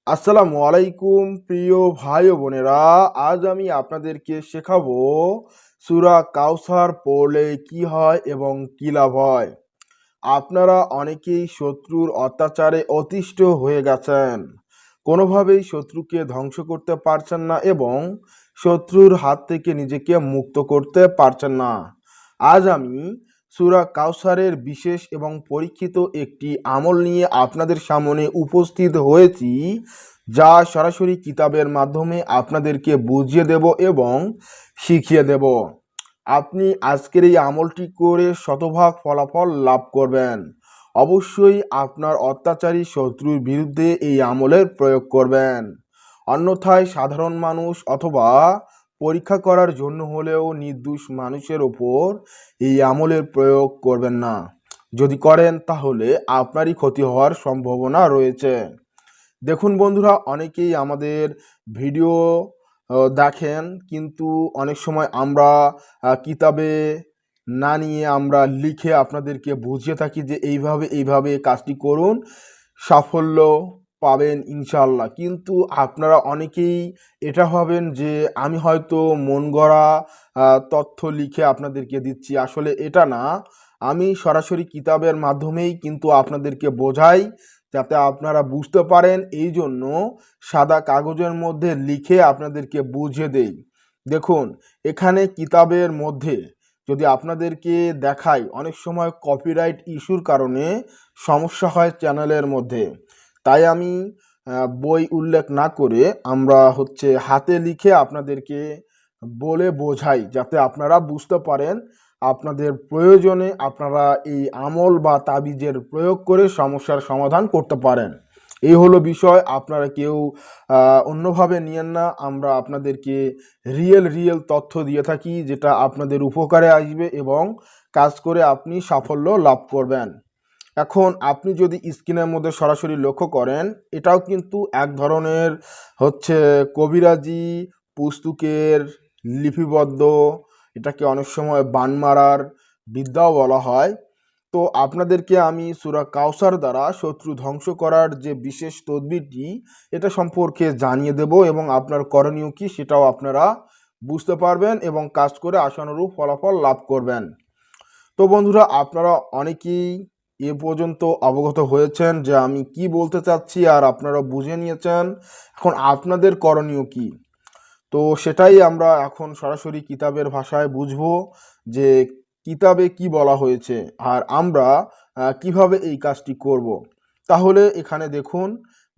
আসসালামু আলাইকুম প্রিয় ভাই ও বোনেরা। আজ আমি আপনাদেরকে শেখাবো সূরা কাউসার পড়লে কি হয় এবং কি লাভ হয়। আপনারা অনেকেই শত্রুর অত্যাচারে অতিষ্ঠ হয়ে গেছেন, কোনোভাবেই শত্রুকে ধ্বংস করতে পারছেন না এবং শত্রুর হাত থেকে নিজেকে মুক্ত করতে পারছেন না। আজ আমি সূরা কাউসারের বিশেষ এবং পরীক্ষিত একটি আমল নিয়ে আপনাদের সামনে উপস্থিত হয়েছি, যা সরাসরি কিতাবের মাধ্যমে আপনাদেরকে বুঝিয়ে দেব এবং শিখিয়ে দেব। আপনি আজকের এই আমলটি করে শতভাগ ফলাফল লাভ করবেন। অবশ্যই আপনার অত্যাচারী শত্রুর বিরুদ্ধে এই আমলের প্রয়োগ করবেন, অন্যথায় সাধারণ মানুষ অথবা পরীক্ষা করার জন্য হলেও নির্দোষ মানুষের ওপর এই আমলের প্রয়োগ করবেন না। যদি করেন তাহলে আপনারই ক্ষতি হওয়ার সম্ভাবনা রয়েছে। দেখুন বন্ধুরা, অনেকেই আমাদের ভিডিও দেখেন, কিন্তু অনেক সময় আমরা কিতাবে না নিয়ে আমরা লিখে আপনাদেরকে বুঝিয়ে থাকি যে এইভাবে এইভাবে কাজটি করুন, সাফল্য পাবেন ইনশাল্লাহ। কিন্তু আপনারা অনেকেই এটা ভাবেন যে আমি হয়তো মন গড়া তথ্য লিখে আপনাদেরকে দিচ্ছি। আসলে এটা না, আমি সরাসরি কিতাবের মাধ্যমেই কিন্তু আপনাদেরকে বোঝাই, যাতে আপনারা বুঝতে পারেন। এই জন্য সাদা কাগজের মধ্যে লিখে আপনাদেরকে বুঝিয়ে দেই। দেখুন, এখানে কিতাবের মধ্যে যদি আপনাদেরকে দেখাই, অনেক সময় কপিরাইট ইস্যুর কারণে সমস্যা হয় চ্যানেলের মধ্যে। তাই আমি বই উল্লেখ না করে আমরা হাতে লিখে আপনাদেরকে বলে বোঝাই, যাতে আপনারা বুঝতে পারেন। আপনাদের প্রয়োজনে আপনারা এই আমল বা তাবিজের প্রয়োগ করে সমস্যার সমাধান করতে পারেন। এই হলো বিষয়। আপনারা কেউ অন্যভাবে নিয়েন না। আমরা আপনাদেরকে রিয়েল তথ্য দিয়ে থাকি, যেটা আপনাদের উপকারে আসবে এবং কাজ করে আপনি সাফল্য লাভ করবেন। এখন আপনি যদি স্ক্রিনের মধ্যে সরাসরি লক্ষ্য করেন, এটাও কিন্তু এক ধরনের কবিরাজি পুস্তকের লিপিবদ্ধ। এটাকে অনেক সময় বান মারার বিদ্যাও বলা হয়। তো আপনাদেরকে আমি সূরা কাউসার দ্বারা শত্রু ধ্বংস করার যে বিশেষ তদবিরটি, এটা সম্পর্কে জানিয়ে দেব এবং আপনার করণীয় কি সেটাও আপনারা বুঝতে পারবেন এবং কাজ করে আশানুরূপ ফলাফল লাভ করবেন। তো বন্ধুরা, আপনারা অনেকেই এ পর্যন্ত অবগত হয়েছেন যে আমি কি বলতে চাচ্ছি, আর আপনারা বুঝে নিয়েছেন। এখন আপনাদের করণীয় কি, তো সেটাই আমরা এখন সরাসরি কিতাবের ভাষায় বুঝবো যে কিতাবে কি বলা হয়েছে আর আমরা কিভাবে এই কাজটি করব। তাহলে এখানে দেখুন,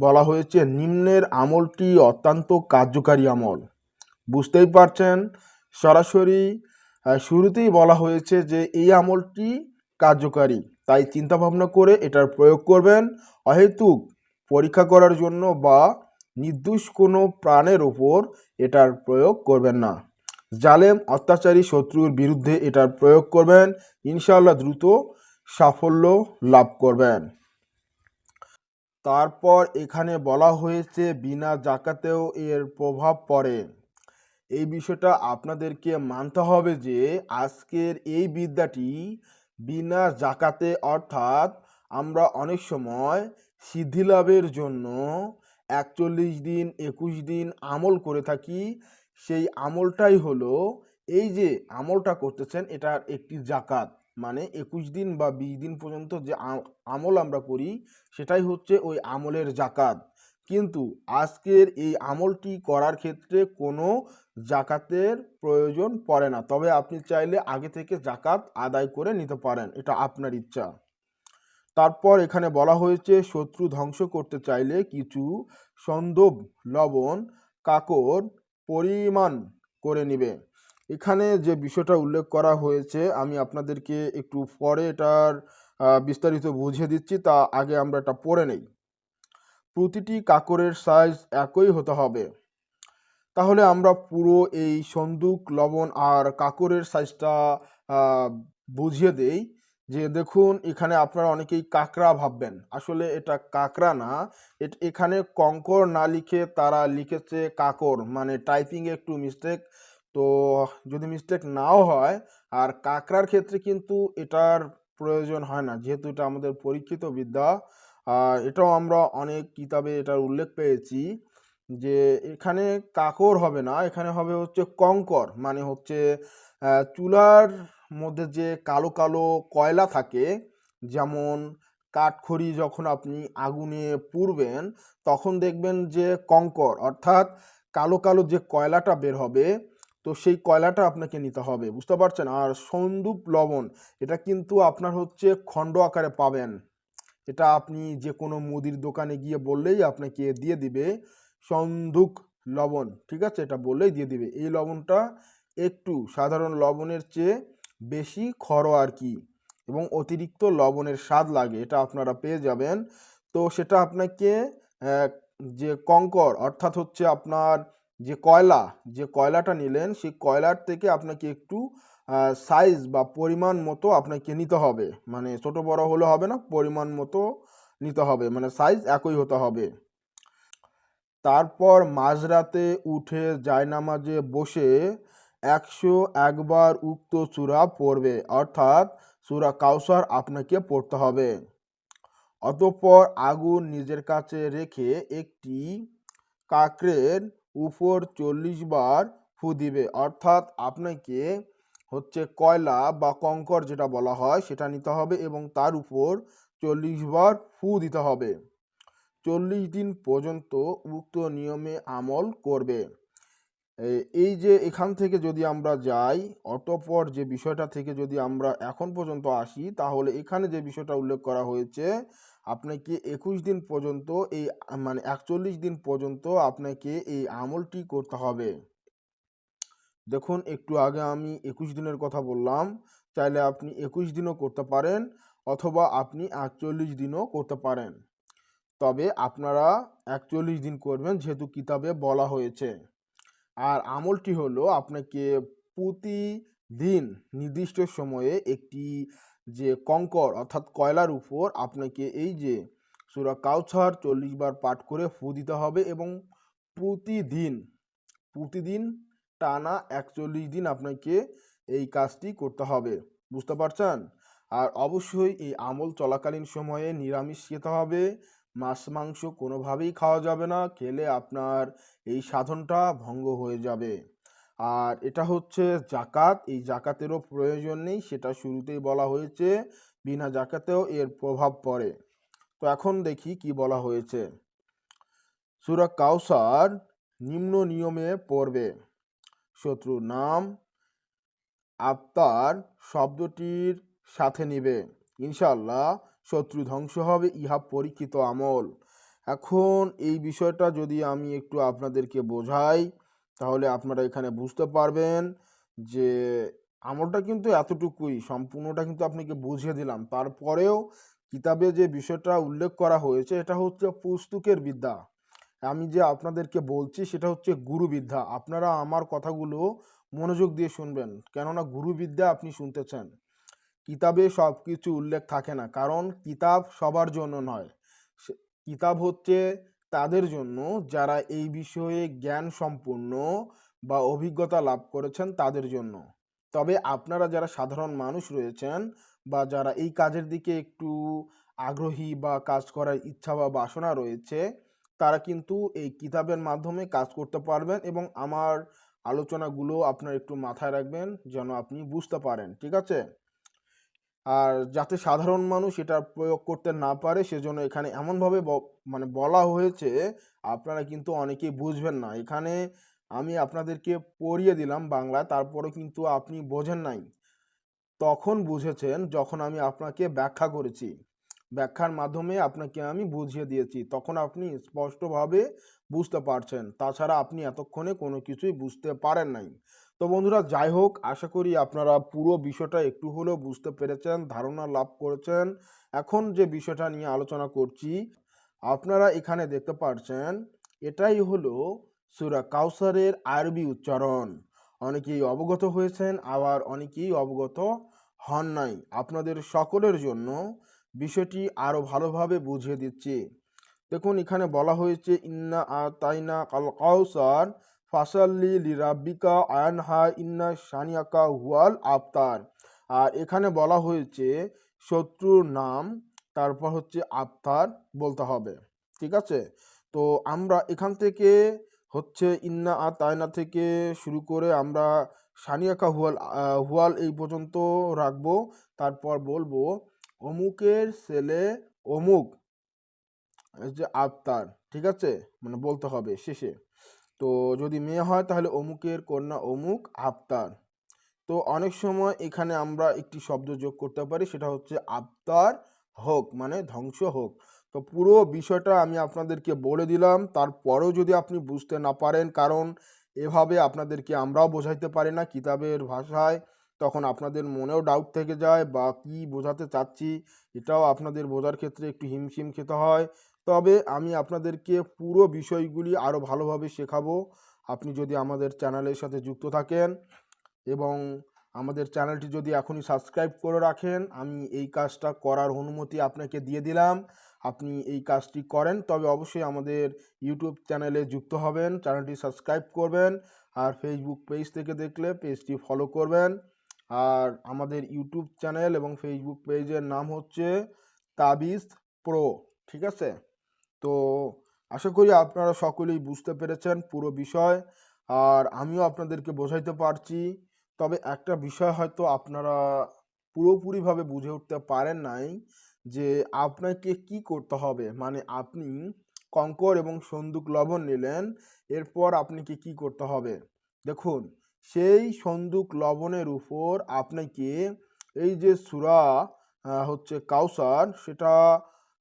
বলা হয়েছে নিম্নের আমলটি অত্যন্ত কার্যকারী আমল। বুঝতেই পারছেন, সরাসরি শুরুতেই বলা হয়েছে যে এই আমলটি কার্যকারী, তাই চিন্তা ভাবনা করে এটার প্রয়োগ করবেন। অহেতুক পরীক্ষা করার জন্য বা নির্দোষ কোনো প্রাণের ওপর এটার প্রয়োগ করবেন না। জালেম অত্যাচারী শত্রুর বিরুদ্ধে এটার প্রয়োগ করবেন, ইনশাআল্লাহ দ্রুত সাফল্য লাভ করবেন। তারপর এখানে বলা হয়েছে বিনা জাকাতেও এর প্রভাব পড়ে। এই বিষয়টা আপনাদেরকে মানতে হবে যে আজকের এই বিদ্যাটি বিনা জাকাতে, অর্থাৎ আমরা অনেক সময় সিদ্ধি লাভের জন্য 41 দিন 21 দিন আমল করে থাকি। সেই আমলটাই হলো, এই যে আমলটা করতেছেন এটার একটি জাকাত, মানে 21 দিন বা 20 দিন পর্যন্ত যে আমল আমরা করি, সেটাই হচ্ছে ওই আমলের জাকাত। কিন্তু আজকের এই আমলটি করার ক্ষেত্রে কোনো জাকাতের প্রয়োজন পড়ে না, তবে আপনি চাইলে আগে থেকে জাকাত আদায় করে নিতে পারেন, এটা আপনার ইচ্ছা। তারপর এখানে বলা হয়েছে শত্রু ধ্বংস করতে চাইলে কিছু সন্দব লবণ কাকর পরিমাণ করে নিবে। এখানে যে বিষয়টা উল্লেখ করা হয়েছে আমি আপনাদেরকে একটু পরে এটার বিস্তারিত বুঝিয়ে দিচ্ছি, তা আগে আমরা এটা পড়ে নেই। প্রতিটি কাকরের সাইজ একই হতে হবে। তাহলে আমরা পুরো এই সন্দুক লবণ আর কাকরের সাইজটা বুঝিয়ে দেই। যে দেখুন, এখানে আপনারা অনেকেই কাকড়া ভাববেন, আসলে এটা কাকড়া না। এখানে কঙ্কর না লিখে তারা লিখেছে কাকর, মানে টাইপিংয়ে একটু মিস্টেক। তো যদি মিস্টেক নাও হয়, আর কাকড়ার ক্ষেত্রে কিন্তু এটার প্রয়োজন হয় না, যেহেতু এটা আমাদের পরীক্ষিত বিদ্যা। আর এটাও আমরা অনেক কিতাবে এটার উল্লেখ পেয়েছি যে এখানে কাকর হবে না, এখানে হবে হচ্ছে কঙ্কর, মানে হচ্ছে চুলার মধ্যে যে কালো কালো কয়লা থাকে, যেমন কাঠখড়ি যখন আপনি আগুনে পুড়বেন তখন দেখবেন যে কঙ্কর অর্থাৎ কালো কালো যে কয়লাটা বের হবে, তো সেই কয়লাটা আপনাকে নিতে হবে, বুঝতে পারছেন। আর সন্দুপ লবণ, এটা কিন্তু আপনার হচ্ছে খণ্ড আকারে পাবেন, এটা আপনি যে কোনো মুদির দোকানে গিয়ে বললেই আপনাকে দিয়ে দিবে সন্দুক লবণ, ঠিক আছে, এটা বললেই দিয়ে দিবে। এই লবণটা একটু সাধারণ লবণের চেয়ে বেশি খর আর কি, এবং অতিরিক্ত লবণের স্বাদ লাগে, এটা আপনারা পেয়ে যাবেন। তো সেটা আপনাকে আহ, যে কঙ্কর অর্থাৎ হচ্ছে আপনার যে কয়লা, যে কয়লাটা নিলেন সেই কয়লার থেকে আপনাকে একটু সাইজ বা পরিমাণ মতো আপনাকে নিতে হবে, মানে ছোট বড় হলে হবে না, পরিমাণ মতো নিতে হবে, মানে সাইজ একই হতে হবে। তারপর মাঝরাতে উঠে জায়নামাজে বসে 101 বার উক্ত সূরা পড়বে, অর্থাৎ সূরা কাউসার আপনাকে পড়তে হবে। অতঃপর আগুন নিজের কাছে রেখে একটি কাকড়ের উপর 40 বার ফু দিবে, অর্থাৎ আপনাকে হচ্ছে কয়লা বা কঙ্কর যেটা বলা হয় সেটা নিতে হবে এবং তার উপর 40 বার ফু দিতে হবে। 40 দিন পর্যন্ত উক্ত নিয়মে আমল করবে। এই যে এখান থেকে যদি আমরা যাই, অতঃপর যে বিষয়টা থেকে যদি আমরা এখন পর্যন্ত আসি, তাহলে এখানে যে বিষয়টা উল্লেখ করা হয়েছে, আপনাকে 21 দিন পর্যন্ত এই মানে 41 দিন পর্যন্ত আপনাকে এই আমলটি করতে হবে। দেখুন একটু আগে আমি 21 দিনের কথা বললাম, চাইলে আপনি 21 দিনও করতে পারেন অথবা আপনি 41 দিনও করতে পারেন, তবে আপনারা 41 দিন করবেন যেহেতু কিতাবে বলা হয়েছে। আর আমলটি হলো আপনাকে প্রতিদিন নির্দিষ্ট সময়ে একটি যে কঙ্কর অর্থাৎ কয়লার উপর আপনাকে এই যে সূরা কাউসার 40 বার পাঠ করে ফু দিতে হবে এবং প্রতিদিন প্রতিদিন টানা 41 দিন আপনাকে এই কাজটি করতে হবে, বুঝতে পারছেন। আর অবশ্যই এই আমল চলাকালীন সময়ে নিরামিষ খেতে হবে, মাছ মাংস কোনোভাবেই খাওয়া যাবে না, খেলে আপনার এই সাধনটা ভঙ্গ হয়ে যাবে। আর এটা হচ্ছে জাকাত, এই জাকাতেরও প্রয়োজন নেই, সেটা শুরুতেই বলা হয়েছে, বিনা জাকাতেও এর প্রভাব পড়ে। তো এখন দেখি কি বলা হয়েছে। সূরা কাউসার নিম্ন নিয়মে পড়বে। শত্রুর নাম আফতার শব্দটির সাথে নিবে, ইনশাআল্লাহ শত্রু ধ্বংস হবে, ইহা পরীক্ষিত আমল। এখন এই বিষয়টা যদি আমি একটু আপনাদেরকে বোঝাই, তাহলে আপনারা এখানে বুঝতে পারবেন যে আমলটা কিন্তু এতটুকুই, সম্পূর্ণটা কিন্তু আপনাকে বুঝিয়ে দিলাম, তারপরেও কিতাবে যে বিষয়টা উল্লেখ করা হয়েছে এটা হচ্ছে পুস্তকের বিদ্যা, আমি যে আপনাদেরকে বলছি সেটা হচ্ছে গুরুবিদ্যা। আপনারা আমার কথাগুলো মনোযোগ দিয়ে শুনবেন, কেননা গুরুবিদ্যা আপনি শুনতেছেন। কিতাবে সব কিছু উল্লেখ থাকে না, কারণ কিতাব সবার জন্য নয়, কিতাব হচ্ছে তাদের জন্য যারা এই বিষয়ে জ্ঞান সম্পূর্ণ বা অভিজ্ঞতা লাভ করেছেন তাদের জন্য। তবে আপনারা যারা সাধারণ মানুষ রয়েছেন বা যারা এই কাজের দিকে একটু আগ্রহী বা কাজ করার ইচ্ছা বা বাসনা রয়েছে, তারা কিন্তু এই কিতাবের মাধ্যমে কাজ করতে পারবেন এবং আমার আলোচনাগুলো আপনার একটু মাথায় রাখবেন যেন আপনি বুঝতে পারেন, ঠিক আছে। আর যাতে সাধারণ মানুষ এটা প্রয়োগ করতে না পারে সেজন্য এখানে এমনভাবে মানে বলা হয়েছে, আপনারা কিন্তু অনেকেই বুঝবেন না, এখানে আমি আপনাদেরকে পড়িয়ে দিলাম বাংলায়, তারপরে কিন্তু আপনি বোঝেন নাই, তখন বুঝেছেন যখন আমি আপনাকে ব্যাখ্যা করেছি, ব্যাখ্যার মাধ্যমে আপনাকে আমি বুঝিয়ে দিয়েছি, তখন আপনি স্পষ্টভাবে বুঝতে পারছেন, তাছাড়া আপনি এতক্ষণে কোনো কিছুই বুঝতে পারেন নাই। তো বন্ধুরা যাই হোক, আশা করি আপনারা পুরো বিষয়টা একটু হলেও বুঝতে পেরেছেন, ধারণা লাভ করেছেন। এখন যে বিষয়টা নিয়ে আলোচনা করছি, আপনারা এখানে দেখতে পাচ্ছেন, এটাই হলো সূরা কাউসারের আরবি উচ্চারণ। অনেকেই অবগত হয়েছেন আবার অনেকেই অবগত হন নাই, আপনাদের সকলের জন্য বিষয়টি আরো ভালোভাবে বুঝিয়ে দিচ্ছি। দেখুন এখানে বলা হয়েছে, ইন্না আতাইনা কাল কাউসার ফাসাল্লি লিরাব্বিকা আনহা ইন্না শানিয়াকা হুয়াল আফতার। আর এখানে বলা হয়েছে শত্রুর নাম তারপর হচ্ছে আফতার বলতে হবে। ঠিক আছে? তো আমরা এখান থেকে হচ্ছে ইন্না আতায়না থেকে শুরু করে আমরা সানিয়াকা হুয়াল এই পর্যন্ত রাখবো। তারপর বলবো অমুকের ছেলে অমুক, এই যে আফতার। ঠিক আছে? মানে বলতে হবে শেষে। তো যদি মেয়ে হয় তাহলে অমুকের কন্যা অমুক আফতার। তো অনেক সময় এখানে আমরা একটি শব্দ যোগ করতে পারি, সেটা হচ্ছে আফতার হোক, মানে ধ্বংস হোক। তো পুরো বিষয়টা আমি আপনাদেরকে বলে দিলাম, তারপরেও যদি আপনি বুঝতে না পারেন, কারণ এভাবে আপনাদেরকে আমরাও বোঝাইতে পারি না কিতাবের ভাষায়, তখন আপনাদের মনেও ডাউট থেকে যায় বা কি বোঝাতে চাচ্ছি এটাও আপনাদের বোঝার ক্ষেত্রে একটু হিমশিম খেতে হয়। তবে আমি আপনাদেরকে পুরো বিষয়গুলি আরও ভালোভাবে শেখাবো আপনি যদি আমাদের চ্যানেলের সাথে যুক্ত থাকেন, এবং আমাদের চ্যানেলটি যদি এখনই সাবস্ক্রাইব করে রাখেন। আমি এই কাজটা করার অনুমতি আপনাকে দিয়ে দিলাম, আপনি এই কাজটি করেন, তবে অবশ্যই আমাদের ইউটিউব চ্যানেলে যুক্ত হবেন, চ্যানেলটি সাবস্ক্রাইব করবেন, আর ফেসবুক পেজ থেকে দেখলে পেজটি ফলো করবেন। আর আমাদের ইউটিউব চ্যানেল এবং ফেসবুক পেজের নাম হচ্ছে তাবিজ প্রো। ঠিক আছে? তো আশা করি আপনারা সকলেই বুঝতে পেরেছেন পুরো বিষয়, আর আমিও আপনাদেরকে বোঝাইতে পারছি। তবে একটা বিষয় হয়তো আপনারা পুরোপুরিভাবে বুঝে উঠতে পারেন নাই, যে আপনাকে কি করতে হবে। মানে আপনি কঙ্কর এবং সন্দুক লবণ নিলেন, এরপর আপনাকে কি করতে হবে দেখুন। সেই সন্দুক লবণের উপর আপনাকে এই যে সূরা হচ্ছে কাউসার, সেটা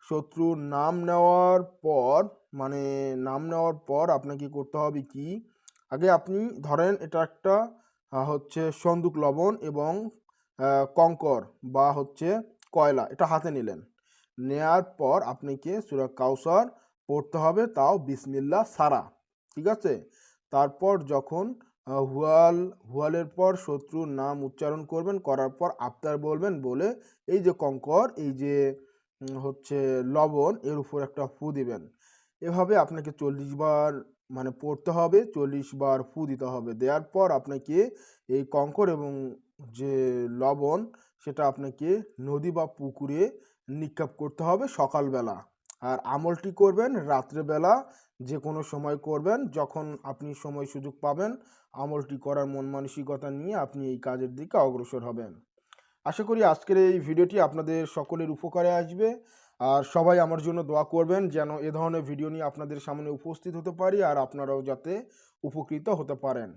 শত্রুর নাম নেওয়ার পর, মানে নাম নেওয়ার পর আপনাকে করতে হবে কি, আগে আপনি ধরেন এটা একটা হচ্ছে সন্দুক লবণ এবং কঙ্কর বা হচ্ছে কয়লা, এটা হাতে নিলেন। নেয়ার পর আপনাকে সূরা কাউসার পড়তে হবে, তাও বিসমিল্লাহ সারা। ঠিক আছে? তারপর যখন হুয়ালের পর শত্রুর নাম উচ্চারণ করবেন, করার পর আফতার বলবেন, বলে এই যে কঙ্কর, এই যে হচ্ছে লবণ, এর উপর একটা ফু দিবেন। এভাবে আপনাকে 40 বার মানে পড়তে হবে, 40 বার ফু দিতে হবে। দেওয়ার পর আপনাকে এই কঙ্কর এবং যে লবণ, সেটা আপনাকে নদী বা পুকুরে নিক্ষেপ করতে হবে সকালবেলা। আর আমলটি করবেন রাত্রেবেলা, যে কোনো সময় করবেন, যখন আপনি সময় সুযোগ পাবেন আমলটি করার মন মানসিকতা নিয়ে আপনি এই কাজের দিকে অগ্রসর হবেন। আশা করি আজকের এই ভিডিওটি আপনাদের সকলের উপকারে আসবে, আর সবাই আমার জন্য দোয়া করবেন যেন এ ধরনের ভিডিও নিয়ে আপনাদের সামনে উপস্থিত হতে পারি, আর আপনারাও যাতে উপকৃত হতে পারেন।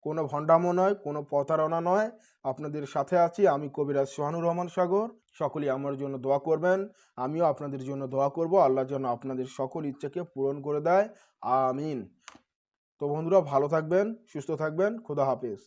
কোনো ভণ্ডামো নয়, কোনো প্রতারণা নয়, আপনাদের সাথে আছি আমি, কবিরাজ সোহানুর রহমান সাগর। সকলেই আমার জন্য দোয়া করবেন, আমিও আপনাদের জন্য দোয়া করব, আল্লাহ যেন আপনাদের সকল ইচ্ছাকে পূরণ করে দেয়, আমিন। তো বন্ধুরা, ভালো থাকবেন, সুস্থ থাকবেন, খোদা হাফেজ।